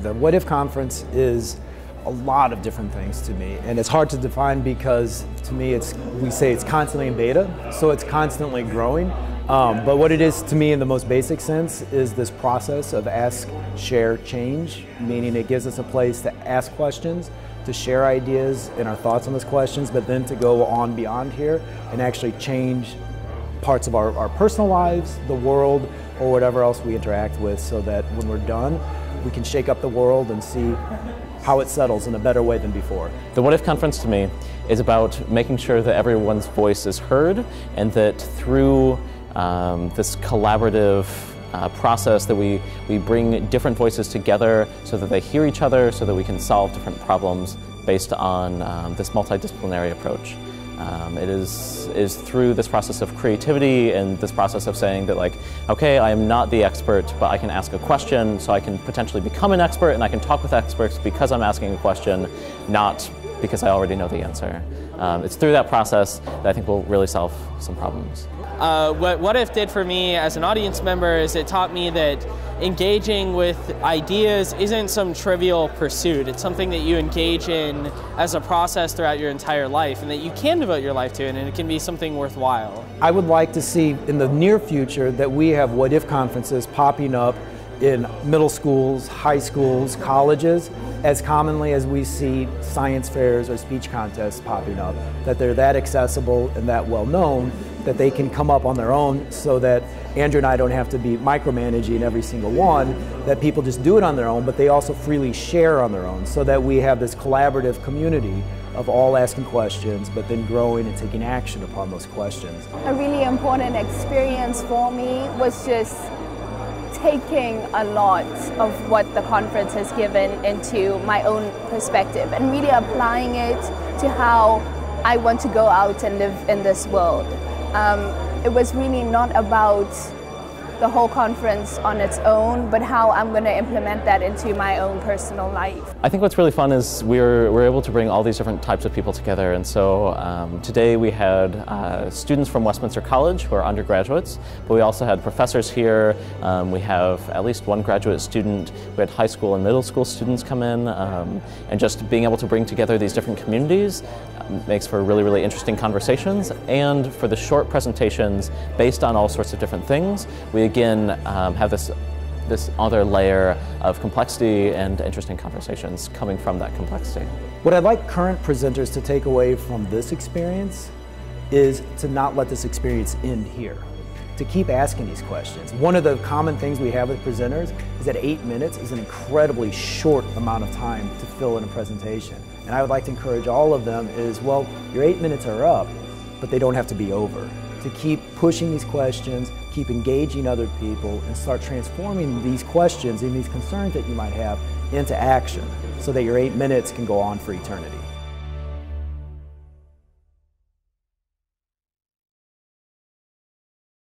The What If Conference is a lot of different things to me, and it's hard to define because to me we say it's constantly in beta, so it's constantly growing. But what it is to me in the most basic sense is this process of ask, share, change, meaning it gives us a place to ask questions, to share ideas and our thoughts on those questions, but then to go on beyond here and actually change parts of our personal lives, the world, or whatever else we interact with, so that when we're done, we can shake up the world and see how it settles in a better way than before. The What If Conference to me is about making sure that everyone's voice is heard, and that through this collaborative process that we bring different voices together so that they hear each other, so that we can solve different problems based on this multidisciplinary approach. It is through this process of creativity and this process of saying that, like, okay, I am not the expert, but I can ask a question, so I can potentially become an expert, and I can talk with experts because I'm asking a question, not because I already know the answer. It's through that process that I think we'll really solve some problems. What If did for me as an audience member is it taught me that engaging with ideas isn't some trivial pursuit. It's something that you engage in as a process throughout your entire life, and that you can devote your life to it, and it can be something worthwhile. I would like to see in the near future that we have What If conferences popping up in middle schools, high schools, colleges, as commonly as we see science fairs or speech contests popping up, that they're that accessible and that well known that they can come up on their own, so that Andrew and I don't have to be micromanaging every single one, that people just do it on their own, but they also freely share on their own, so that we have this collaborative community of all asking questions, but then growing and taking action upon those questions. A really important experience for me was just taking a lot of what the conference has given into my own perspective and really applying it to how I want to go out and live in this world. It was really not about the whole conference on its own, but how I'm going to implement that into my own personal life. I think what's really fun is we're able to bring all these different types of people together, and so today we had students from Westminster College who are undergraduates, but we also had professors here. We have at least one graduate student. We had high school and middle school students come in, and just being able to bring together these different communities makes for really, really interesting conversations. And for the short presentations based on all sorts of different things, we again have this other layer of complexity and interesting conversations coming from that complexity. What I'd like current presenters to take away from this experience is to not let this experience end here, to keep asking these questions. One of the common things we have with presenters is that 8 minutes is an incredibly short amount of time to fill in a presentation. And I would like to encourage all of them is, well, your 8 minutes are up, but they don't have to be over. To keep pushing these questions, keep engaging other people, and start transforming these questions and these concerns that you might have into action, so that your 8 minutes can go on for eternity.